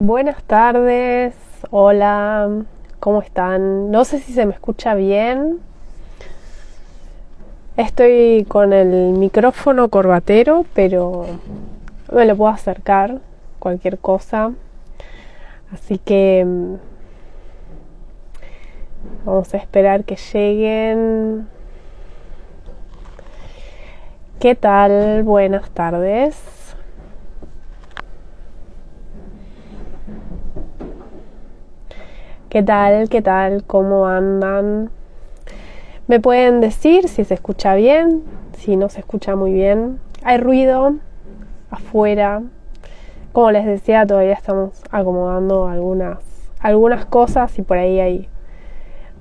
Buenas tardes, hola, ¿cómo están? No sé si se me escucha bien. Estoy con el micrófono corbatero, pero me lo puedo acercar, cualquier cosa. Así que vamos a esperar que lleguen. ¿Qué tal? Buenas tardes. ¿Qué tal? ¿Qué tal? ¿Cómo andan? ¿Me pueden decir si se escucha bien? Si no se escucha muy bien. ¿Hay ruido afuera? Como les decía, todavía estamos acomodando algunas cosas y por ahí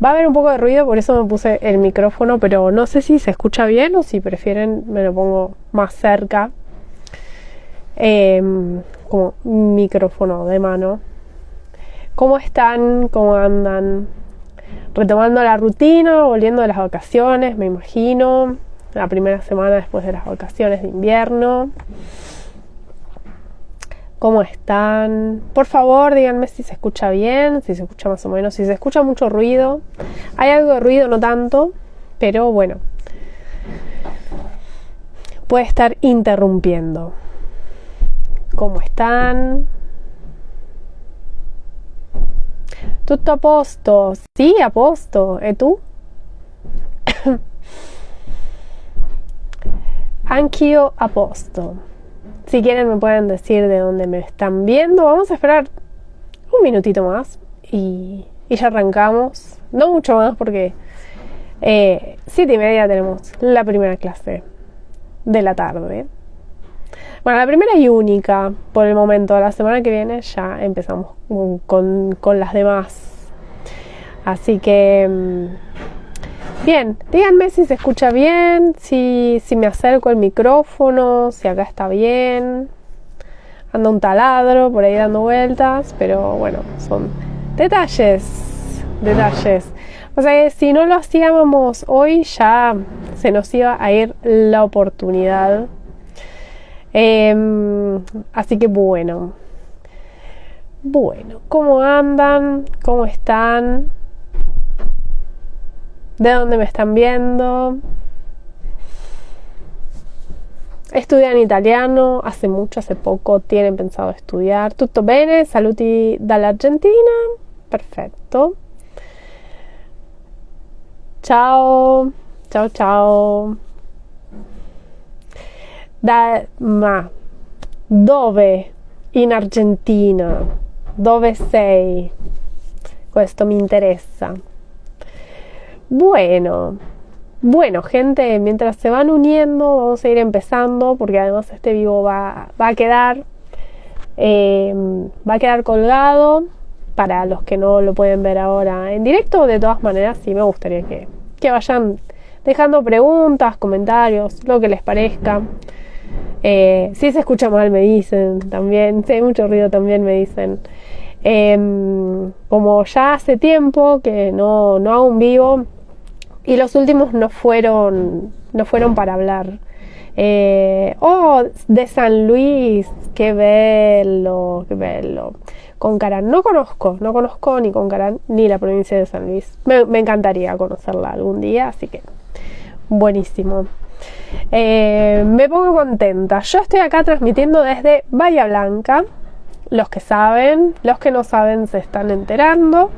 va a haber un poco de ruido, por eso me puse el micrófono, pero no sé si se escucha bien o si prefieren me lo pongo más cerca, como micrófono de mano. ¿Cómo están? ¿Cómo andan? Retomando la rutina, volviendo de las vacaciones, me imagino. La primera semana después de las vacaciones de invierno. ¿Cómo están? Por favor, díganme si se escucha bien, si se escucha más o menos, si se escucha mucho ruido. Hay algo de ruido, no tanto, pero bueno. Puede estar interrumpiendo. ¿Cómo están? Tutto a posto? Sì, a posto. E tu? Anch'io a posto. Si quieren me pueden decir de dónde me están viendo. Vamos a esperar un minutito más y ya arrancamos. No mucho más porque 7:30 tenemos la primera clase de la tarde. Bueno, la primera y única por el momento. La semana que viene ya empezamos con las demás. Así que bien, díganme si se escucha bien, si me acerco el micrófono, si acá está bien. Anda un taladro por ahí dando vueltas, pero bueno, son detalles. O sea que si no lo hacíamos hoy ya se nos iba a ir la oportunidad. Así que bueno, ¿cómo andan? ¿Cómo están? ¿De dónde me están viendo? Estudian italiano, hace poco tienen pensado estudiar. Tutto bene? Saluti dall'Argentina. Perfetto. Ciao. Ma dove in Argentina? Dove sei? Questo mi interessa. Bueno, gente, mientras se van uniendo, vamos a ir empezando, porque además este vivo va a quedar colgado para los que no lo pueden ver ahora en directo. De todas maneras, sí me gustaría que vayan dejando preguntas, comentarios, lo que les parezca. Si se escucha mal me dicen también, si hay mucho ruido también me dicen. Como ya hace tiempo que no hago un vivo y los últimos no fueron para hablar. De San Luis, qué bello. Concarán, no conozco ni Concarán ni la provincia de San Luis. Me encantaría conocerla algún día, así que buenísimo. Me pongo contenta. Yo estoy acá transmitiendo desde Bahía Blanca. Los que saben, los que no saben se están enterando.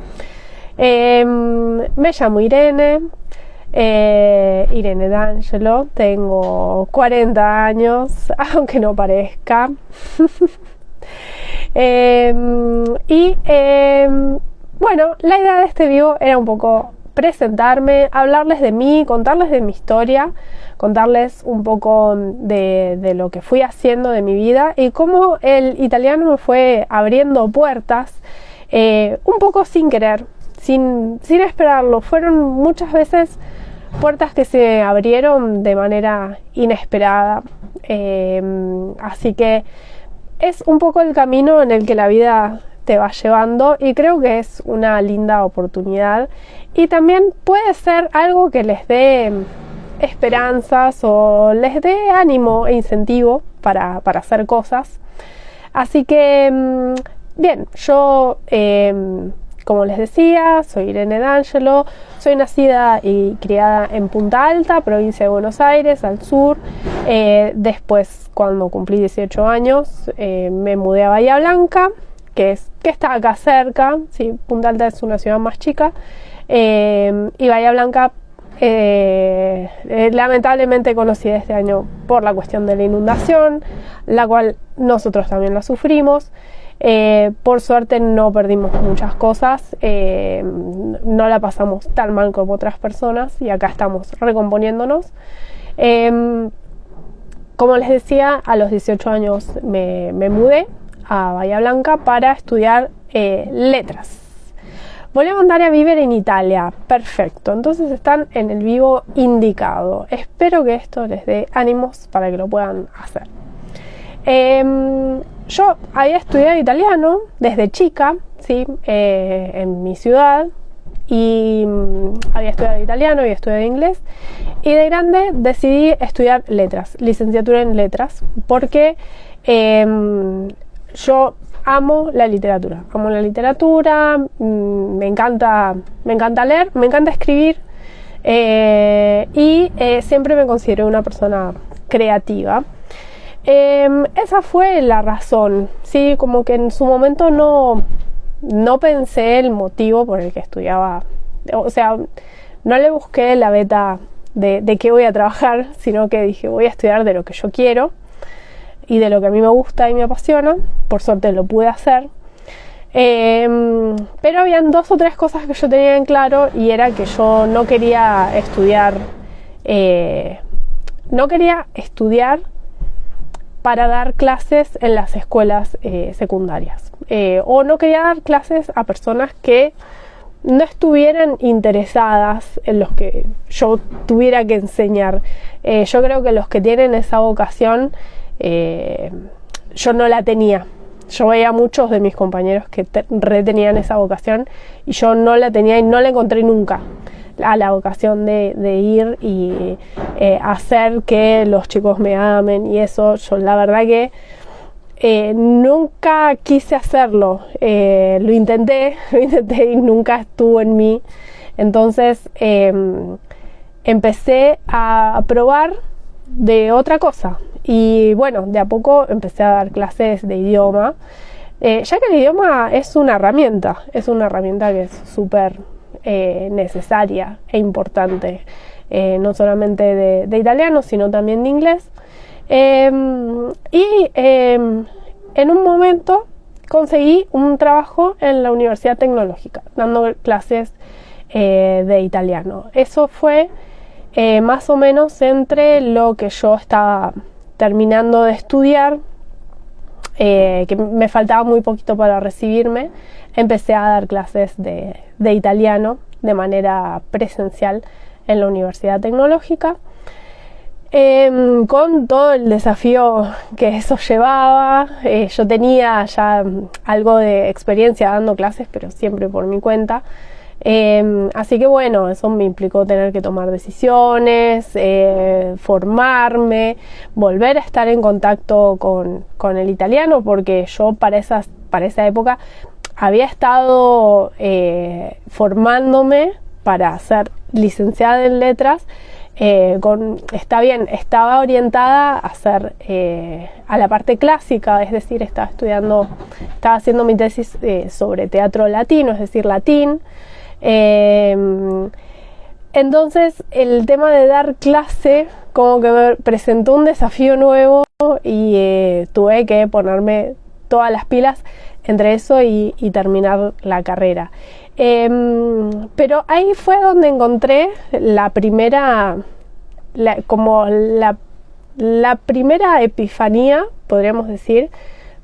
Me llamo Irene D'Angelo, tengo 40 años, aunque no parezca. Bueno, la idea de este vivo era un poco presentarme, hablarles de mí, contarles de mi historia, contarles un poco de lo que fui haciendo de mi vida y cómo el italiano me fue abriendo puertas, un poco sin querer, sin esperarlo. Fueron muchas veces puertas que se abrieron de manera inesperada, así que es un poco el camino en el que la vida te va llevando y creo que es una linda oportunidad y también puede ser algo que les dé esperanzas o les dé ánimo e incentivo para hacer cosas. Así que bien, yo, como les decía, soy Irene D'Angelo, soy nacida y criada en Punta Alta, provincia de Buenos Aires, al sur. Después, cuando cumplí 18 años, me mudé a Bahía Blanca, que está acá cerca. Sí, Punta Alta es una ciudad más chica, y Bahía Blanca, lamentablemente conocí este año por la cuestión de la inundación, la cual nosotros también la sufrimos. Por suerte no perdimos muchas cosas, no la pasamos tan mal como otras personas y acá estamos recomponiéndonos. Como les decía, a los 18 años me mudé a Bahía Blanca para estudiar letras. Volví a mandar a vivir en Italia. Perfecto, entonces están en el vivo indicado. Espero que esto les dé ánimos para que lo puedan hacer. Yo había estudiado italiano desde chica, ¿sí? En mi ciudad, y había estudiado italiano y estudiado inglés, y de grande decidí estudiar letras, licenciatura en letras, porque yo amo la literatura, me encanta leer, me encanta escribir, y siempre me considero una persona creativa. Esa fue la razón, sí, como que en su momento no pensé el motivo por el que estudiaba, o sea, no le busqué la beta de qué voy a trabajar, sino que dije voy a estudiar de lo que yo quiero y de lo que a mí me gusta y me apasiona. Por suerte lo pude hacer, pero habían 2 o 3 cosas que yo tenía en claro, y era que yo no quería estudiar para dar clases en las escuelas secundarias, o no quería dar clases a personas que no estuvieran interesadas en los que yo tuviera que enseñar. Yo creo que los que tienen esa vocación, yo no la tenía. Yo veía a muchos de mis compañeros que retenían esa vocación, y yo no la tenía y no la encontré nunca, a la vocación de ir y hacer que los chicos me amen y eso. Yo la verdad que nunca quise hacerlo, lo intenté y nunca estuvo en mí. Entonces empecé a probar de otra cosa, y bueno, de a poco empecé a dar clases de idioma, ya que el idioma es una herramienta que es súper necesaria e importante, no solamente de italiano, sino también de inglés. En un momento conseguí un trabajo en la Universidad Tecnológica dando clases de italiano. Eso fue más o menos entre lo que yo estaba terminando de estudiar, que me faltaba muy poquito para recibirme. Empecé a dar clases de italiano de manera presencial en la Universidad Tecnológica, con todo el desafío que eso llevaba. Yo tenía ya algo de experiencia dando clases, pero siempre por mi cuenta. Así que bueno, eso me implicó tener que tomar decisiones, formarme, volver a estar en contacto con el italiano, porque yo para esa época había estado formándome para ser licenciada en letras. Estaba orientada a la parte clásica, es decir, estaba haciendo mi tesis sobre teatro latino, es decir, latín. Entonces el tema de dar clase como que me presentó un desafío nuevo, y tuve que ponerme todas las pilas entre eso y terminar la carrera. Pero ahí fue donde encontré la primera epifanía, podríamos decir,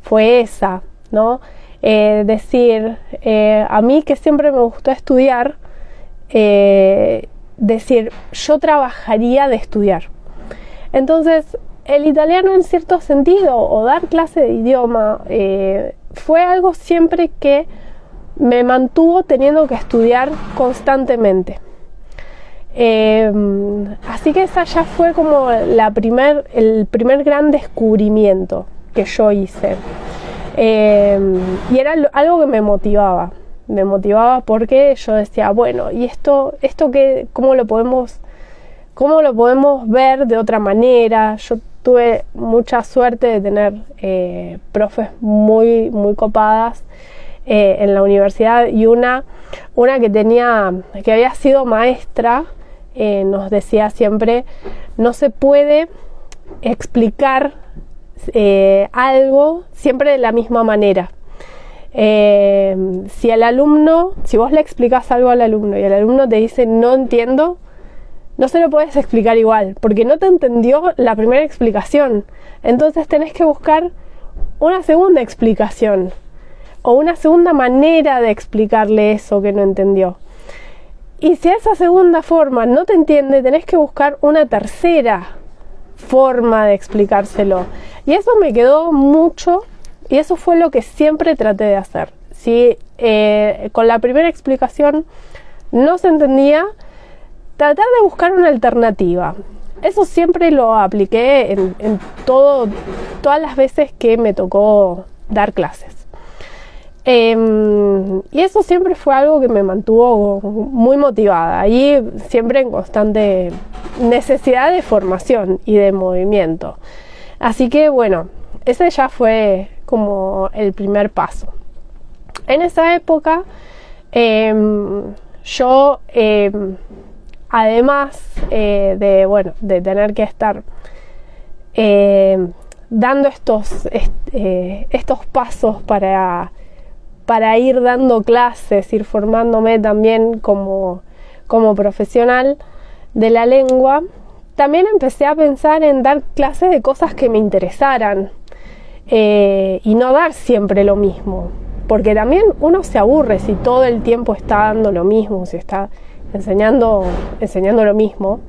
fue esa, ¿no? Decir, a mí que siempre me gustó estudiar, decir, yo trabajaría de estudiar. Entonces, el italiano en cierto sentido, o dar clase de idioma, fue algo siempre que me mantuvo teniendo que estudiar constantemente. Así que esa ya fue como el primer gran descubrimiento que yo hice. Y era algo que me motivaba porque yo decía, bueno, ¿y esto qué, cómo lo podemos ver de otra manera? Yo tuve mucha suerte de tener profes muy, muy copadas en la universidad, y una que había sido maestra nos decía siempre: no se puede explicar algo siempre de la misma manera. Si vos le explicás algo al alumno y el alumno te dice no entiendo, no se lo puedes explicar igual, porque no te entendió la primera explicación. Entonces tenés que buscar una segunda explicación o una segunda manera de explicarle eso que no entendió. Y si esa segunda forma no te entiende, tenés que buscar una tercera forma de explicárselo. Y eso me quedó mucho, y eso fue lo que siempre traté de hacer. Si con la primera explicación no se entendía, tratar de buscar una alternativa. Eso siempre lo apliqué en todas las veces que me tocó dar clases. Y eso siempre fue algo que me mantuvo muy motivada y siempre en constante necesidad de formación y de movimiento. Así que bueno, ese ya fue como el primer paso. En esa época yo además de tener que estar dando estos pasos para ir dando clases, ir formándome también como profesional de la lengua, también empecé a pensar en dar clases de cosas que me interesaran y no dar siempre lo mismo, porque también uno se aburre si todo el tiempo está dando lo mismo, si está enseñando lo mismo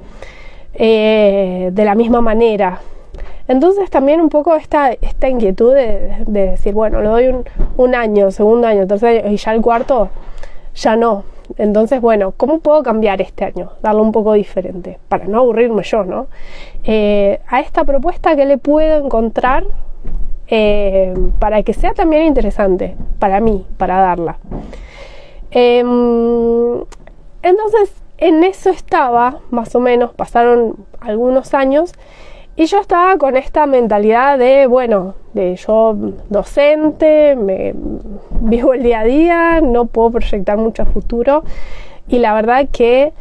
de la misma manera. Entonces también un poco esta inquietud de decir, bueno, le doy un año, segundo año, tercer año, y ya el cuarto ya no. Entonces, bueno, ¿cómo puedo cambiar este año? Darlo un poco diferente, para no aburrirme yo, ¿no? A esta propuesta, ¿qué le puedo encontrar para que sea también interesante para mí, para darla? Entonces, en eso estaba, más o menos, pasaron algunos años, y yo estaba con esta mentalidad de yo docente, vivo el día a día, no puedo proyectar mucho a futuro. Y la verdad que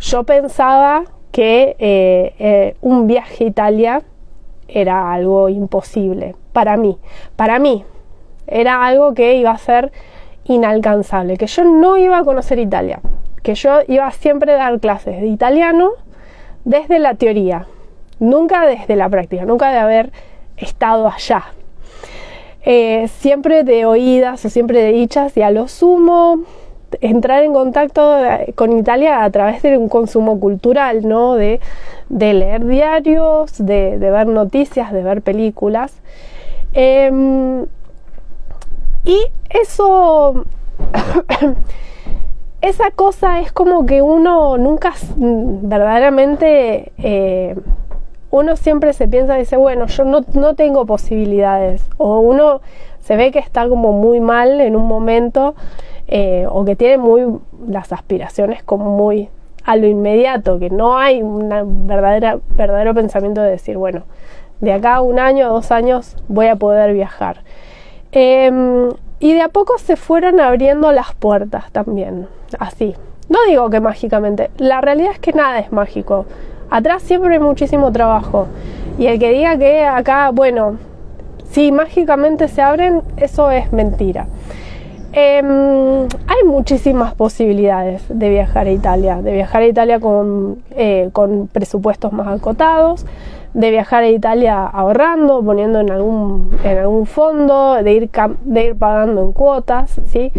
yo pensaba que un viaje a Italia era algo imposible para mí. Para mí era algo que iba a ser inalcanzable, que yo no iba a conocer Italia, que yo iba siempre a dar clases de italiano desde la teoría, nunca desde la práctica, nunca de haber estado allá. Siempre de oídas o siempre de dichas, y a lo sumo entrar en contacto con Italia a través de un consumo cultural, ¿no? De leer diarios, de ver noticias, de ver películas. Y eso esa cosa es como que uno nunca verdaderamente uno siempre se piensa y dice, bueno, yo no tengo posibilidades, o uno se ve que está como muy mal en un momento, o que tiene las aspiraciones como muy a lo inmediato, que no hay un verdadero pensamiento de decir, bueno, de acá a 1 año, 2 años voy a poder viajar. Y de a poco se fueron abriendo las puertas también, así. No digo que mágicamente, la realidad es que nada es mágico. Atrás siempre hay muchísimo trabajo. Y el que diga que acá, bueno, sí, mágicamente se abren, eso es mentira. Hay muchísimas posibilidades de viajar a Italia, con presupuestos más acotados, de viajar a Italia ahorrando, poniendo en algún fondo, de ir pagando en cuotas, ¿sí?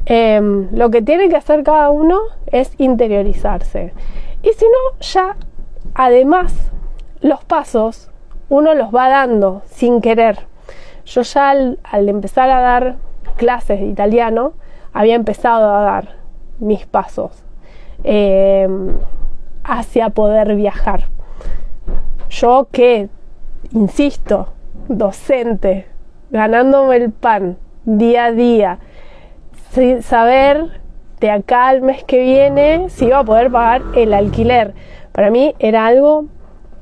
Lo que tiene que hacer cada uno es interiorizarse. Y si no, ya además los pasos uno los va dando sin querer. Yo ya al empezar a dar clases de italiano, había empezado a dar mis pasos hacia poder viajar. Yo que, insisto, docente, ganándome el pan día a día, sin saber de acá al mes que viene si iba a poder pagar el alquiler. Para mí era algo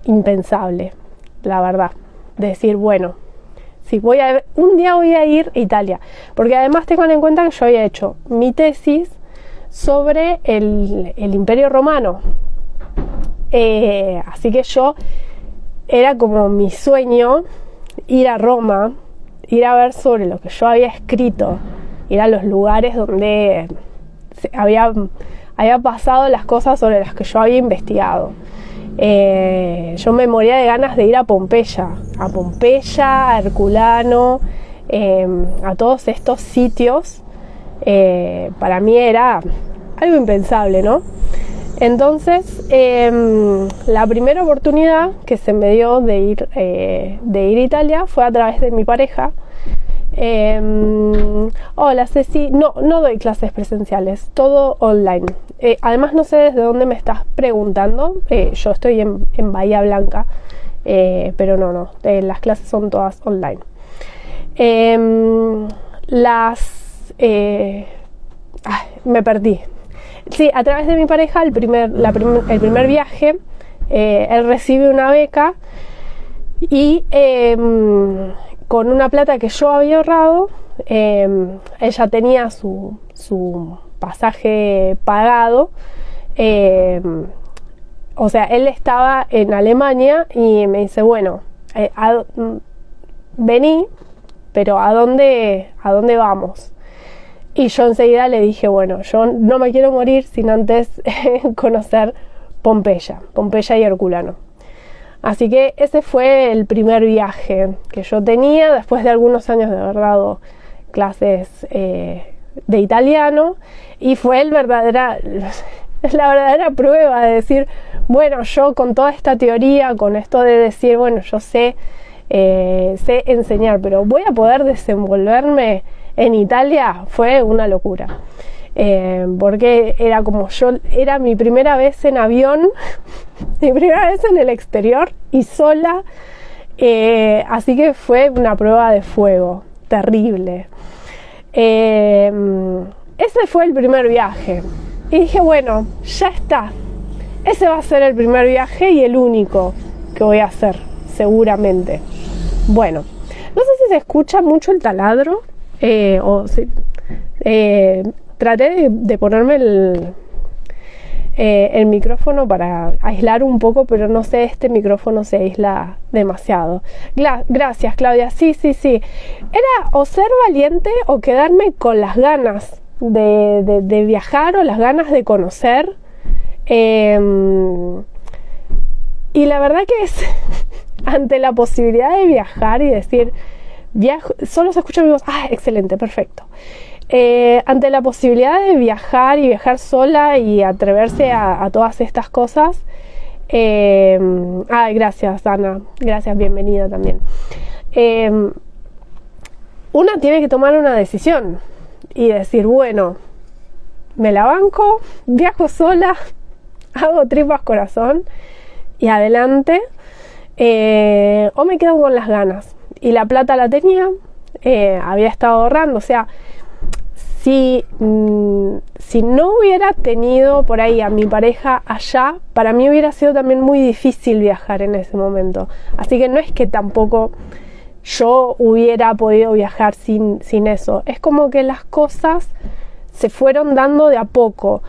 impensable, la verdad. Decir, bueno, si un día voy a ir a Italia, porque además tengan en cuenta que yo había hecho mi tesis sobre el Imperio Romano, así que era como mi sueño ir a Roma, ir a ver sobre lo que yo había escrito, ir a los lugares donde había pasado las cosas sobre las que yo había investigado. Yo me moría de ganas de ir a Pompeya, a Herculano, a todos estos sitios. Para mí era algo impensable, ¿no? Entonces, la primera oportunidad que se me dio de ir a Italia fue a través de mi pareja. Hola Ceci, no doy clases presenciales, todo online. Además no sé desde dónde me estás preguntando. Yo estoy en Bahía Blanca, pero no, las clases son todas online. Me perdí. Sí, a través de mi pareja, el primer viaje, él recibe una beca y con una plata que yo había ahorrado, ella tenía su pasaje pagado. O sea, él estaba en Alemania y me dice, bueno, vení, pero ¿a dónde vamos? Y yo enseguida le dije, bueno, yo no me quiero morir sin antes conocer Pompeya y Herculano. Así que ese fue el primer viaje que yo tenía después de algunos años de haber dado clases de italiano, y fue la verdadera prueba de decir, bueno, yo con toda esta teoría, con esto de decir, bueno, yo sé enseñar, pero voy a poder desenvolverme en Italia, fue una locura. Porque era mi primera vez en avión, mi primera vez en el exterior y sola, así que fue una prueba de fuego terrible. Ese fue el primer viaje y dije, bueno, ya está, ese va a ser el primer viaje y el único que voy a hacer, seguramente. Bueno, no sé si se escucha mucho el taladro, traté de ponerme el micrófono para aislar un poco, pero no sé, este micrófono se aísla demasiado. Gracias, Claudia. Sí. Era o ser valiente o quedarme con las ganas de viajar o las ganas de conocer. Y la verdad que es ante la posibilidad de viajar y decir, solo se escucha mi voz, excelente, perfecto. Ante la posibilidad de viajar y viajar sola y atreverse a todas estas cosas, gracias Ana, gracias, bienvenida también. Una tiene que tomar una decisión y decir, bueno, me la banco, viajo sola, hago tripas corazón y adelante, o me quedo con las ganas. Y la plata la tenía, había estado ahorrando, o sea, si no hubiera tenido por ahí a mi pareja allá, para mí hubiera sido también muy difícil viajar en ese momento. Así que no es que tampoco yo hubiera podido viajar sin eso. Es como que las cosas se fueron dando de a poco.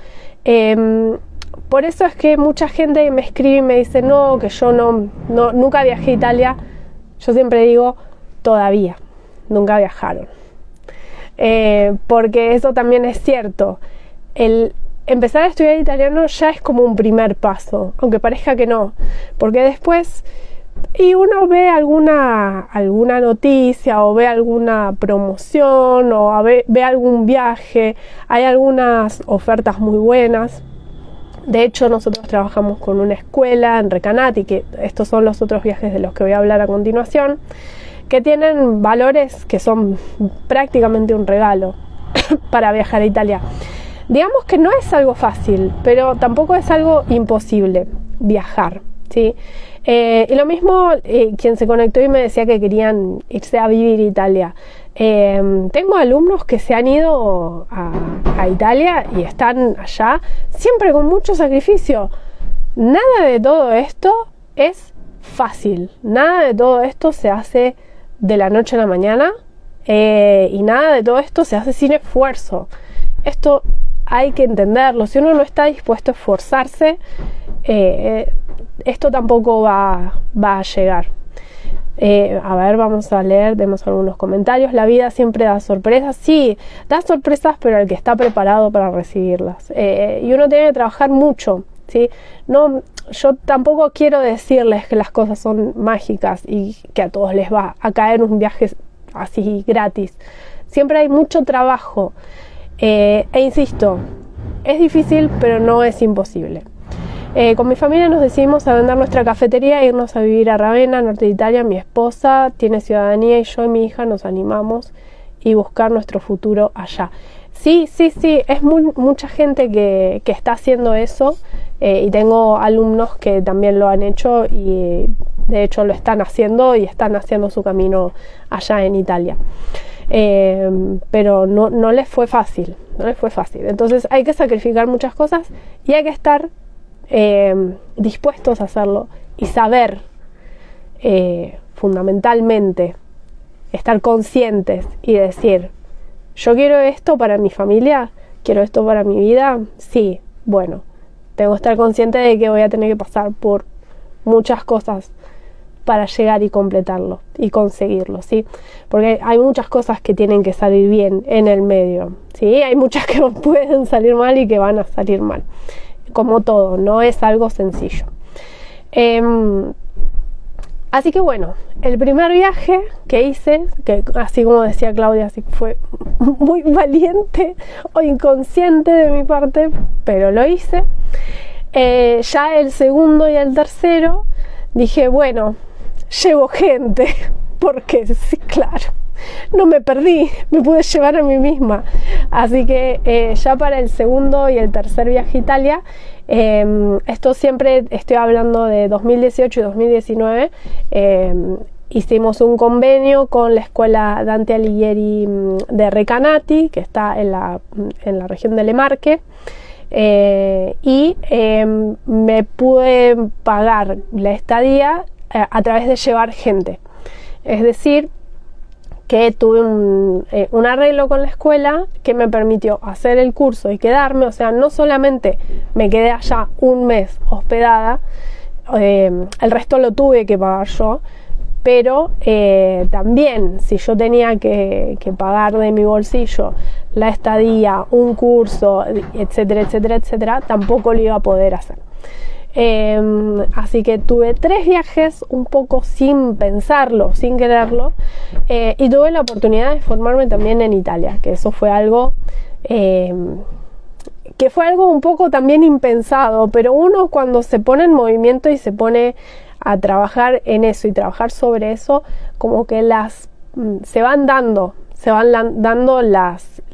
Por eso es que mucha gente me escribe y me dice, no, que yo nunca viajé a Italia. Yo siempre digo, todavía, nunca viajaron. Porque eso también es cierto. El empezar a estudiar italiano ya es como un primer paso, aunque parezca que no, porque después uno ve alguna noticia o ve alguna promoción o ve algún viaje, hay algunas ofertas muy buenas. De hecho, nosotros trabajamos con una escuela en Recanati, que estos son los otros viajes de los que voy a hablar a continuación, que tienen valores que son prácticamente un regalo para viajar a Italia. Digamos que no es algo fácil, pero tampoco es algo imposible viajar, ¿sí? Y lo mismo, quien se conectó y me decía que querían irse a vivir a Italia. Tengo alumnos que se han ido a Italia y están allá siempre con mucho sacrificio. Nada de todo esto es fácil, nada de todo esto se hace de la noche a la mañana, y nada de todo esto se hace sin esfuerzo. Esto hay que entenderlo. Si uno no está dispuesto a esforzarse, esto tampoco va a llegar. A ver, vamos a leer, vemos algunos comentarios. La vida siempre da sorpresas. Sí, da sorpresas, pero el que está preparado para recibirlas. Y uno tiene que trabajar mucho, ¿sí? No, yo tampoco quiero decirles que las cosas son mágicas y que a todos les va a caer un viaje así gratis. Siempre hay mucho trabajo. E insisto, es difícil, pero no es imposible. Con mi familia nos decidimos a vender nuestra cafetería e irnos a vivir a Ravenna, norte de Italia. Mi esposa tiene ciudadanía y yo y mi hija nos animamos y buscar nuestro futuro allá. Sí, es mucha gente que está haciendo eso, y tengo alumnos que también lo han hecho y de hecho lo están haciendo y están haciendo su camino allá en Italia. Pero no les fue fácil, entonces hay que sacrificar muchas cosas y hay que estar dispuestos a hacerlo y saber, fundamentalmente, estar conscientes y decir: yo quiero esto para mi familia, quiero esto para mi vida. Sí, bueno, tengo que estar consciente de que voy a tener que pasar por muchas cosas para llegar y completarlo y conseguirlo, ¿sí? Porque hay muchas cosas que tienen que salir bien en el medio, ¿sí? Hay muchas que pueden salir mal y que van a salir mal. Como todo, no es algo sencillo. Así que bueno, el primer viaje que hice, que así como decía Claudia, así fue muy valiente o inconsciente de mi parte, pero lo hice. Ya el segundo y el tercero dije, bueno, llevo gente, porque sí, claro, no me perdí, me pude llevar a mí misma. Así que ya para el segundo y el tercer viaje a Italia, esto siempre estoy hablando de 2018 y 2019, hicimos un convenio con la escuela Dante Alighieri de Recanati, que está en la región de Le Marche, y me pude pagar la estadía a través de llevar gente. Es decir, que tuve un arreglo con la escuela que me permitió hacer el curso y quedarme. O sea, no solamente me quedé allá un mes hospedada, el resto lo tuve que pagar yo, pero también si yo tenía que pagar de mi bolsillo la estadía, un curso, etcétera, tampoco lo iba a poder hacer. Así que tuve 3 viajes un poco sin pensarlo, sin quererlo, y tuve la oportunidad de formarme también en Italia, que eso fue algo que fue algo un poco también impensado, pero uno cuando se pone en movimiento y se pone a trabajar en eso y trabajar sobre eso, como que se van dando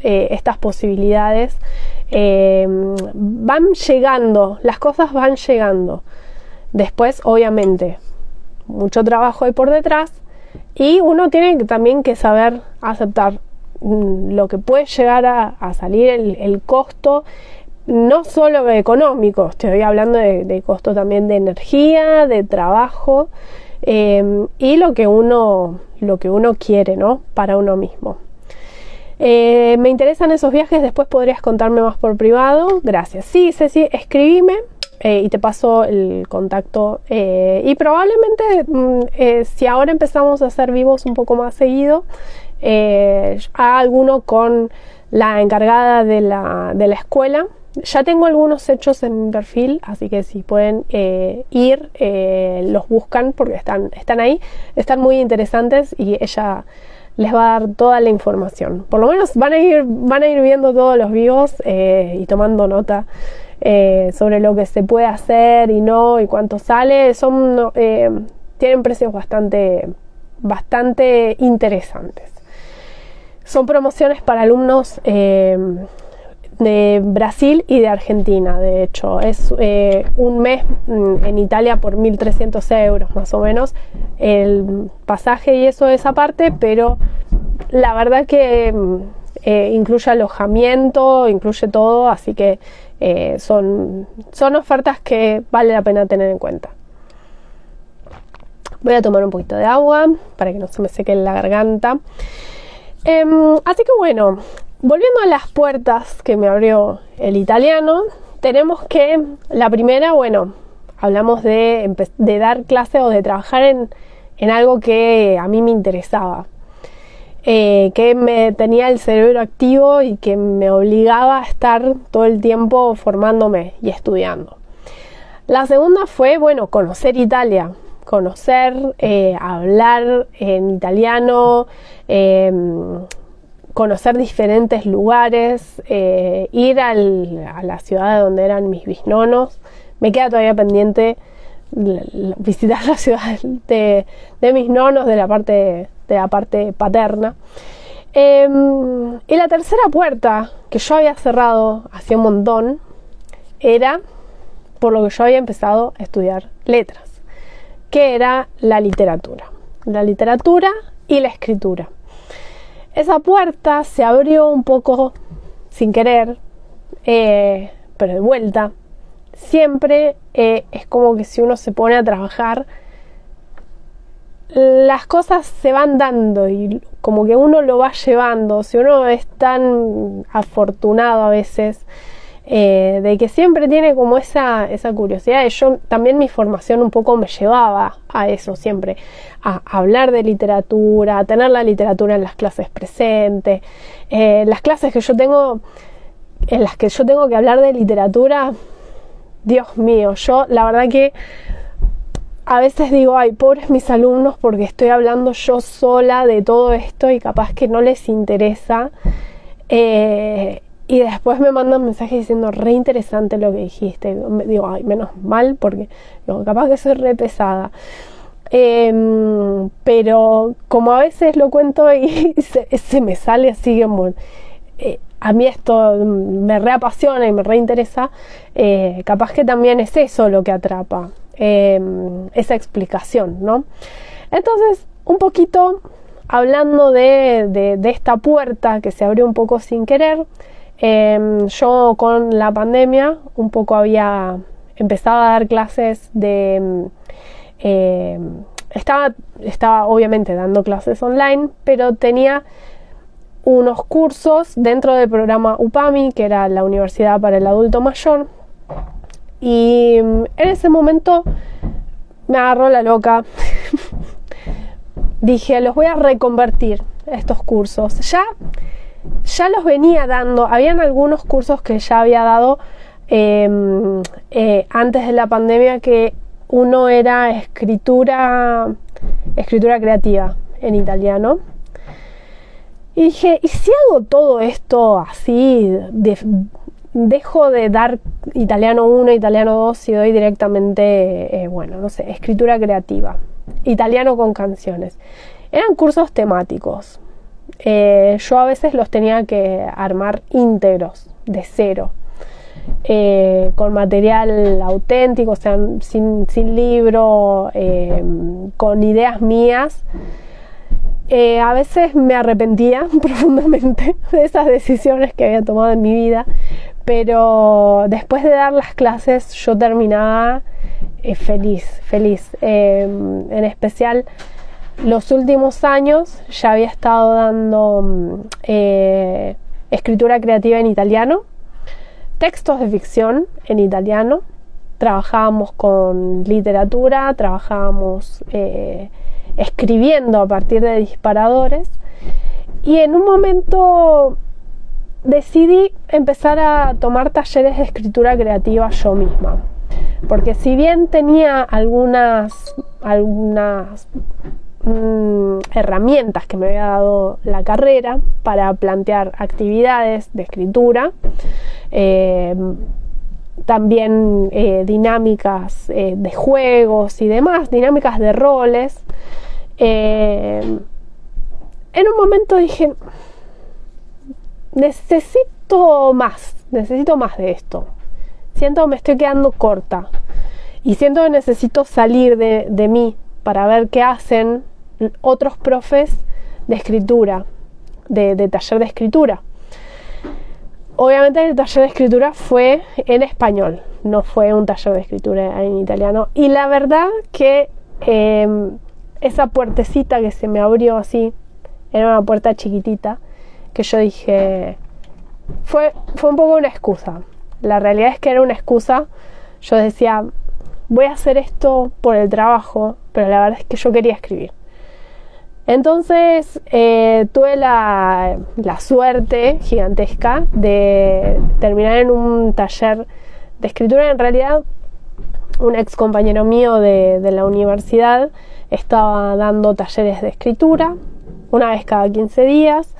estas posibilidades. Van llegando, las cosas van llegando. Después, obviamente, mucho trabajo hay por detrás y uno tiene también que saber aceptar lo que puede llegar a salir, el costo, no solo económico, estoy hablando de costo también de energía, de trabajo, y lo que uno quiere, ¿no? Para uno mismo. Me interesan esos viajes, después podrías contarme más por privado. Gracias. Sí, Ceci, escribime y te paso el contacto, y probablemente si ahora empezamos a hacer vivos un poco más seguido, haga alguno con la encargada de la escuela. Ya tengo algunos hechos en mi perfil, así que si pueden ir, los buscan porque están ahí, están muy interesantes y ella les va a dar toda la información. Por lo menos van a ir viendo todos los vivos y tomando nota sobre lo que se puede hacer y no, y cuánto sale. Tienen precios bastante interesantes. Son promociones para alumnos de Brasil y de Argentina. De hecho, es un mes en Italia por 1.300 euros más o menos el pasaje y eso, esa parte, pero la verdad que incluye alojamiento, incluye todo, así que son ofertas que vale la pena tener en cuenta. Voy a tomar un poquito de agua para que no se me seque la garganta. Así que bueno, volviendo a las puertas que me abrió el italiano, tenemos que, la primera, bueno, hablamos de dar clase o de trabajar en algo que a mí me interesaba, que me tenía el cerebro activo y que me obligaba a estar todo el tiempo formándome y estudiando. La segunda fue, bueno, conocer Italia, hablar en italiano, conocer diferentes lugares, ir a la ciudad donde eran mis bisnonos. Me queda todavía pendiente visitar la ciudad de mis nonos, de la parte paterna. Y la tercera puerta que yo había cerrado hacía un montón era por lo que yo había empezado a estudiar letras, que era la literatura y la escritura. Esa puerta se abrió un poco sin querer, pero de vuelta. Siempre es como que si uno se pone a trabajar, las cosas se van dando y como que uno lo va llevando. Si uno es tan afortunado a veces, de que siempre tiene como esa curiosidad. Yo también, mi formación un poco me llevaba a eso siempre, a hablar de literatura, a tener la literatura en las clases presentes. Las clases que yo tengo, en las que yo tengo que hablar de literatura, Dios mío, yo la verdad que a veces digo, ay, pobres mis alumnos, porque estoy hablando yo sola de todo esto y capaz que no les interesa. Y después me mandan mensajes diciendo, re interesante lo que dijiste. Digo, ay, menos mal, porque digo, capaz que soy re pesada. Pero como a veces lo cuento y se me sale así como... a mí esto me reapasiona y me reinteresa, capaz que también es eso lo que atrapa, esa explicación, ¿no? Entonces, un poquito hablando de esta puerta que se abrió un poco sin querer, yo con la pandemia un poco había empezado a dar clases estaba obviamente dando clases online, pero tenía unos cursos dentro del programa UPAMI, que era la Universidad para el Adulto Mayor, y en ese momento me agarró la loca. Dije, los voy a reconvertir estos cursos. Ya los venía dando, habían algunos cursos que ya había dado antes de la pandemia, que uno era escritura creativa en italiano. Y dije, ¿y si hago todo esto así? Dejo de dar italiano 1, italiano 2 y doy directamente, escritura creativa, italiano con canciones. Eran cursos temáticos. Yo a veces los tenía que armar íntegros, de cero, con material auténtico, o sea, sin libro, con ideas mías. A veces me arrepentía profundamente de esas decisiones que había tomado en mi vida, pero después de dar las clases yo terminaba feliz. En especial los últimos años ya había estado dando escritura creativa en italiano, textos de ficción en italiano, trabajábamos con literatura, trabajábamos escribiendo a partir de disparadores, y en un momento decidí empezar a tomar talleres de escritura creativa yo misma, porque si bien tenía algunas herramientas que me había dado la carrera para plantear actividades de escritura, también dinámicas de juegos y demás, dinámicas de roles, en un momento dije, necesito necesito más de esto. Siento que me estoy quedando corta y siento que necesito salir de mí para ver qué hacen otros profes de escritura, de taller de escritura. Obviamente el taller de escritura fue en español, no fue un taller de escritura en italiano, y la verdad que esa puertecita que se me abrió así, era una puerta chiquitita, que yo dije, fue un poco una excusa. La realidad es que era una excusa. Yo decía, voy a hacer esto por el trabajo, pero la verdad es que yo quería escribir. Entonces tuve la suerte gigantesca de terminar en un taller de escritura. En realidad, un ex compañero mío de la universidad estaba dando talleres de escritura una vez cada 15 días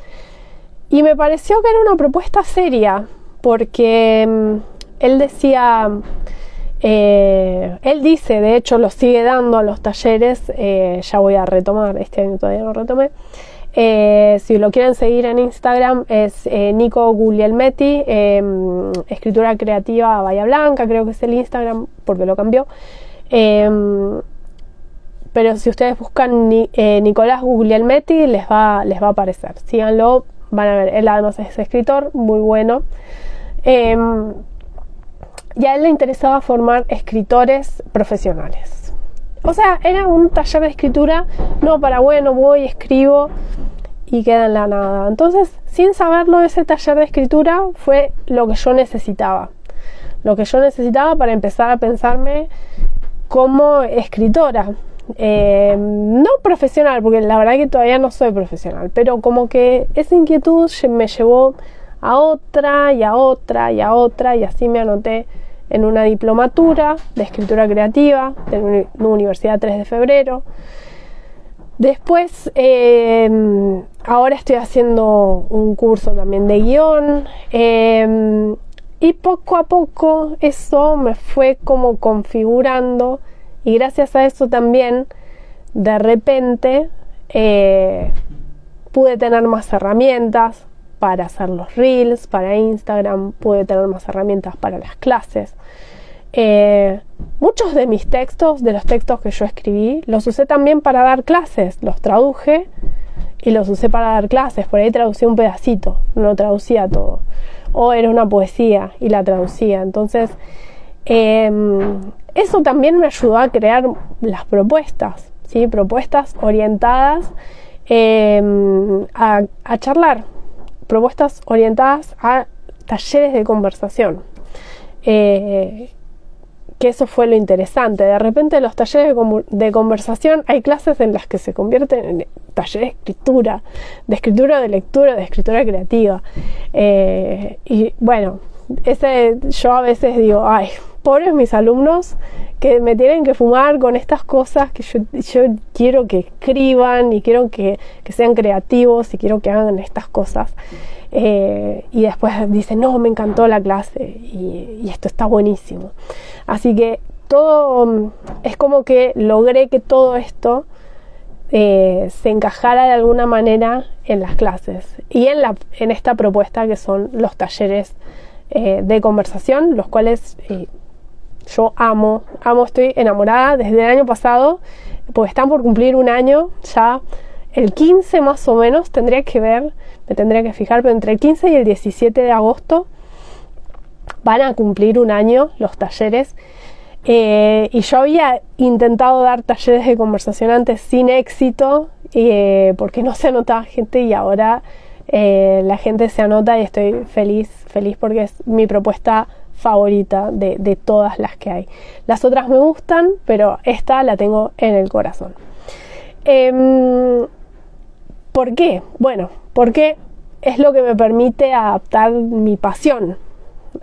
y me pareció que era una propuesta seria, porque él decía, él dice, de hecho lo sigue dando a los talleres, ya voy a retomar, este año todavía no retomé, si lo quieren seguir en Instagram es Nico Guglielmetti, escritura creativa Bahía Blanca, creo que es el Instagram porque lo cambió, pero si ustedes buscan Nicolás Guglielmetti les va a aparecer, síganlo, van a ver, él además es escritor muy bueno. Y a él le interesaba formar escritores profesionales. O sea, era un taller de escritura, no para, bueno, voy, escribo y queda en la nada. Entonces, sin saberlo, ese taller de escritura fue lo que yo necesitaba. Lo que yo necesitaba para empezar a pensarme como escritora. No profesional, porque la verdad que todavía no soy profesional, pero como que esa inquietud me llevó a otra y a otra y a otra, y así me anoté en una diplomatura de escritura creativa de la Universidad 3 de Febrero. Después, ahora estoy haciendo un curso también de guión, y poco a poco eso me fue como configurando, y gracias a eso también de repente pude tener más herramientas para hacer los reels, para Instagram, pude tener más herramientas para las clases. Muchos de mis textos, de los textos que yo escribí, los usé también para dar clases, los traduje y los usé para dar clases. Por ahí traducía un pedacito, no traducía todo, o era una poesía y la traducía. Entonces eso también me ayudó a crear las propuestas, ¿sí? Propuestas orientadas a charlar, propuestas orientadas a talleres de conversación, que eso fue lo interesante. De repente los talleres de conversación, hay clases en las que se convierten en talleres de escritura, de lectura, de escritura creativa, y bueno, yo a veces digo, ay, pobres mis alumnos que me tienen que fumar con estas cosas que yo quiero que escriban y quiero que sean creativos y quiero que hagan estas cosas, y después dicen, no, me encantó la clase y esto está buenísimo. Así que todo es como que logré que todo esto se encajara de alguna manera en las clases y en esta propuesta que son los talleres de conversación, los cuales yo amo, estoy enamorada desde el año pasado, porque están por cumplir un año ya, el 15 más o menos, me tendría que fijar, pero entre el 15 y el 17 de agosto van a cumplir un año los talleres, y yo había intentado dar talleres de conversación antes sin éxito, porque no se anotaba gente, y ahora la gente se anota y estoy feliz porque es mi propuesta favorita de todas las que hay. Las otras me gustan, pero esta la tengo en el corazón. ¿Por qué? Bueno, porque es lo que me permite adaptar mi pasión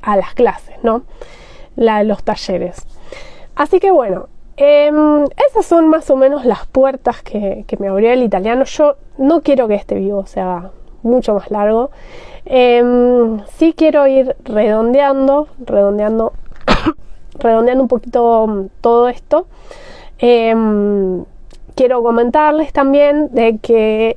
a las clases, ¿no? Los talleres. Así que bueno, esas son más o menos las puertas que me abrió el italiano. Yo no quiero que este video se haga mucho más largo. Sí quiero ir redondeando un poquito todo esto. Quiero comentarles también de que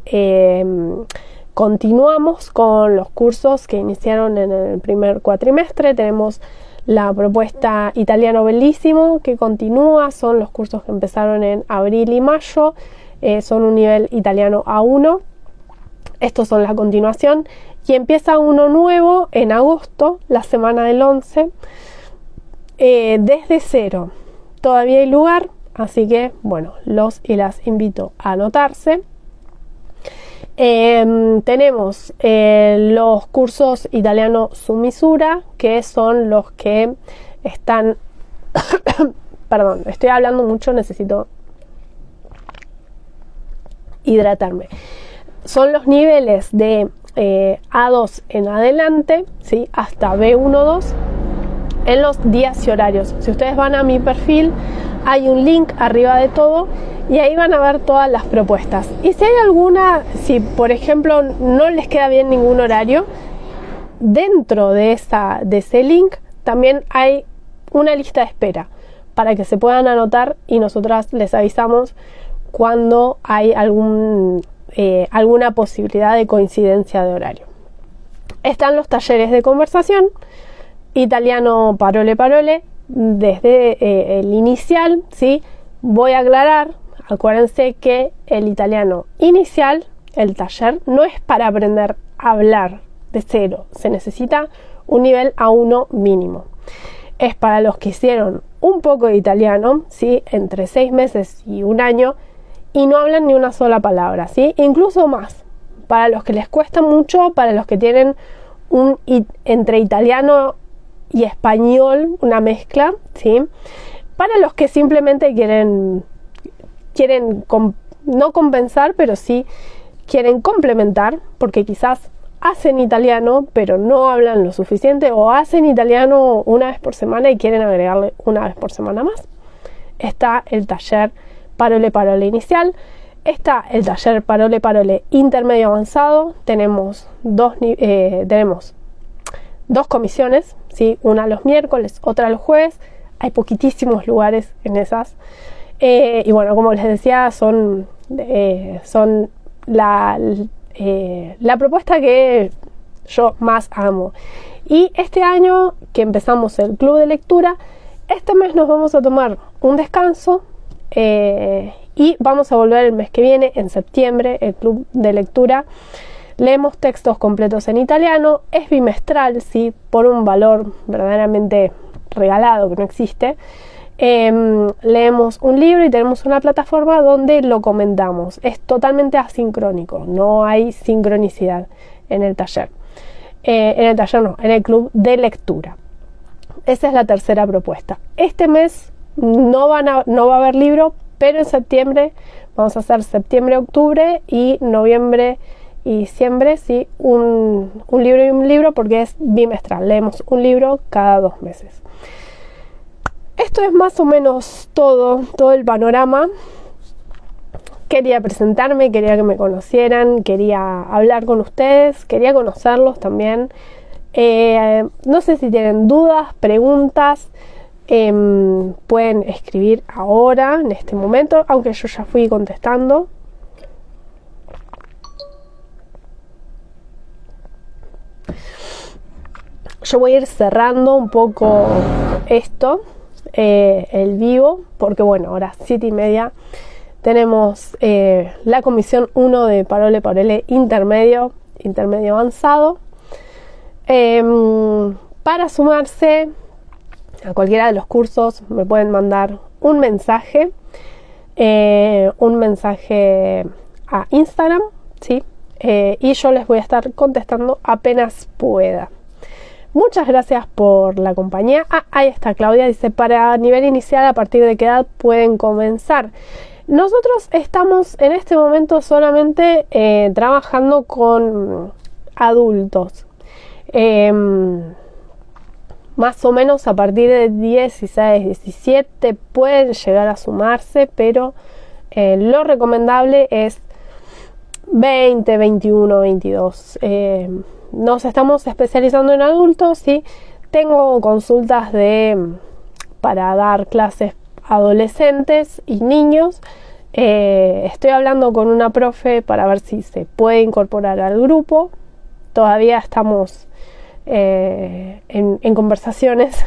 continuamos con los cursos que iniciaron en el primer cuatrimestre. Tenemos la propuesta Italiano Bellísimo que continúa, son los cursos que empezaron en abril y mayo, son un nivel italiano A1. Estos son la continuación y empieza uno nuevo en agosto, la semana del 11, desde cero. Todavía hay lugar, así que bueno, los y las invito a anotarse. Tenemos los cursos italiano su misura, que son los que están perdón, estoy hablando mucho, necesito hidratarme. Son los niveles de A2 en adelante, ¿sí? Hasta B1-2 en los días y horarios. Si ustedes van a mi perfil, hay un link arriba de todo y ahí van a ver todas las propuestas. Y si hay alguna, si por ejemplo no les queda bien ningún horario, dentro de ese link también hay una lista de espera para que se puedan anotar y nosotras les avisamos cuando hay alguna posibilidad de coincidencia de horario. Están los talleres de conversación, italiano parole parole, desde el inicial, ¿sí? Voy a aclarar, acuérdense que el italiano inicial, el taller, no es para aprender a hablar de cero, se necesita un nivel A1 mínimo. Es para los que hicieron un poco de italiano, ¿sí? Entre 6 meses y un año, y no hablan ni una sola palabra, ¿sí? Incluso más, para los que les cuesta mucho, para los que tienen entre italiano y español, una mezcla, ¿sí? Para los que simplemente quieren no compensar, pero sí quieren complementar, porque quizás hacen italiano, pero no hablan lo suficiente, o hacen italiano una vez por semana y quieren agregarle una vez por semana más. Está el taller Parole Parole inicial, está el taller Parole Parole intermedio avanzado. Tenemos dos comisiones, ¿sí? Una los miércoles, otra los jueves. Hay poquitísimos lugares en esas. Y bueno, como les decía, son la propuesta que yo más amo. Y este año que empezamos el club de lectura, este mes nos vamos a tomar un descanso y vamos a volver el mes que viene, en septiembre, el club de lectura. Leemos textos completos en italiano, es bimestral, ¿sí? Por un valor verdaderamente regalado que no existe. Leemos un libro y tenemos una plataforma donde lo comentamos. Es totalmente asincrónico, no hay sincronicidad en el taller. En el club de lectura. Esa es la tercera propuesta. Este mes no va a haber libro, pero en septiembre vamos a hacer septiembre-octubre y noviembre y diciembre, sí, un libro y un libro, porque es bimestral. Leemos un libro cada 2 meses. Esto es más o menos todo el panorama. Quería presentarme, quería que me conocieran, quería hablar con ustedes, quería conocerlos también. No sé si tienen dudas, preguntas, pueden escribir ahora, en este momento, aunque yo ya fui contestando. Yo voy a ir cerrando un poco esto, el vivo, porque bueno, ahora 7:30 tenemos la comisión 1 de Parole Parole intermedio avanzado. Para sumarse a cualquiera de los cursos me pueden mandar un mensaje a Instagram, ¿sí? Y yo les voy a estar contestando apenas pueda. Muchas gracias por la compañía. Ahí está Claudia, dice, para nivel inicial, ¿a partir de qué edad pueden comenzar? Nosotros estamos en este momento solamente trabajando con adultos. Más o menos a partir de 16, 17 pueden llegar a sumarse, pero lo recomendable es 20, 21, 22. Nos estamos especializando en adultos, ¿sí? Tengo consultas para dar clases a adolescentes y niños, Estoy hablando con una profe para ver si se puede incorporar al grupo. Todavía estamos en conversaciones,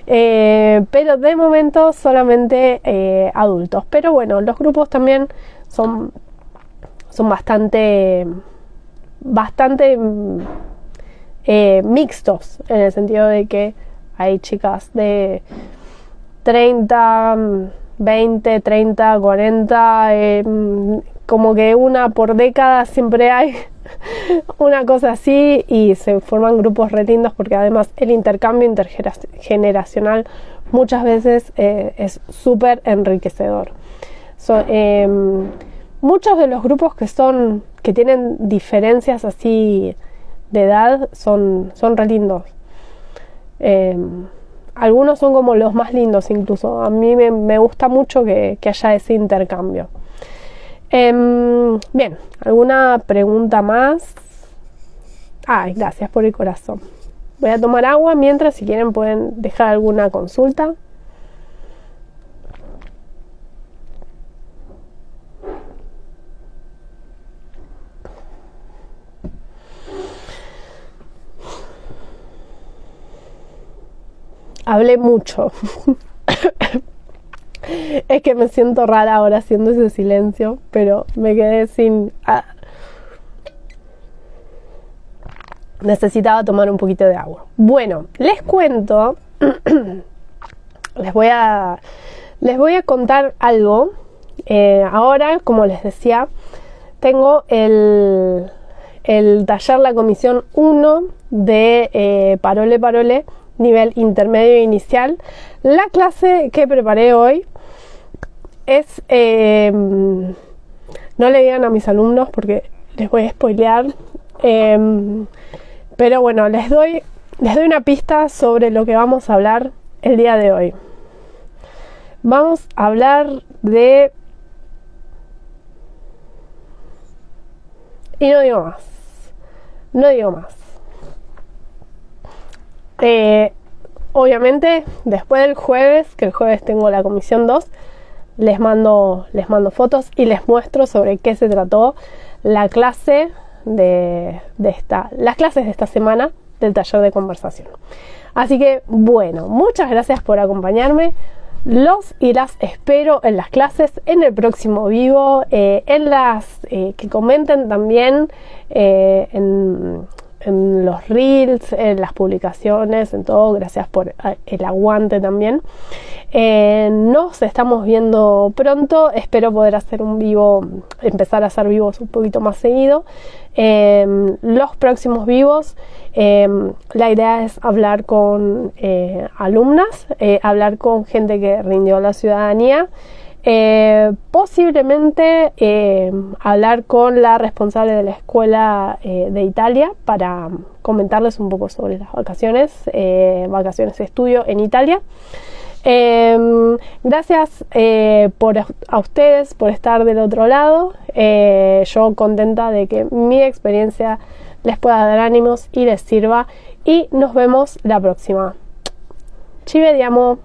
pero de momento solamente adultos. Pero bueno, los grupos también son bastante mixtos, en el sentido de que hay chicas de 30, 20, 30, 40, como que una por década siempre hay una cosa así, y se forman grupos re lindos porque además el intercambio intergeneracional muchas veces es súper enriquecedor. Muchos de los grupos que tienen diferencias así de edad son re lindos. Algunos son como los más lindos incluso. A mí me gusta mucho que haya ese intercambio. Bien, ¿alguna pregunta más? Ay, gracias por el corazón. Voy a tomar agua mientras, si quieren pueden dejar alguna consulta. Hablé mucho. Es que me siento rara ahora haciendo ese silencio, pero me quedé sin... Necesitaba tomar un poquito de agua. Bueno, les cuento, les voy a contar algo. Ahora, como les decía, tengo el taller, la comisión 1 de Parole, nivel intermedio e inicial. La clase que preparé hoy es... no le digan a mis alumnos porque les voy a spoilear. Pero bueno, les doy una pista sobre lo que vamos a hablar el día de hoy. Vamos a hablar de... Y no digo más. Obviamente, después del jueves, que el jueves tengo la comisión 2, les mando fotos y les muestro sobre qué se trató la clase las clases de esta semana del taller de conversación. Así que bueno, muchas gracias por acompañarme. Los y las espero en las clases, en el próximo vivo, en las que comenten también en los reels, en las publicaciones, en todo. Gracias por el aguante también. Nos estamos viendo pronto. Espero poder hacer empezar a hacer vivos un poquito más seguido. Los próximos vivos, la idea es hablar con alumnas, hablar con gente que rindió la ciudadanía. Posiblemente hablar con la responsable de la escuela de Italia para comentarles un poco sobre las vacaciones de estudio en Italia. Gracias a ustedes por estar del otro lado. Yo contenta de que mi experiencia les pueda dar ánimos y les sirva, y nos vemos la próxima. Ci vediamo.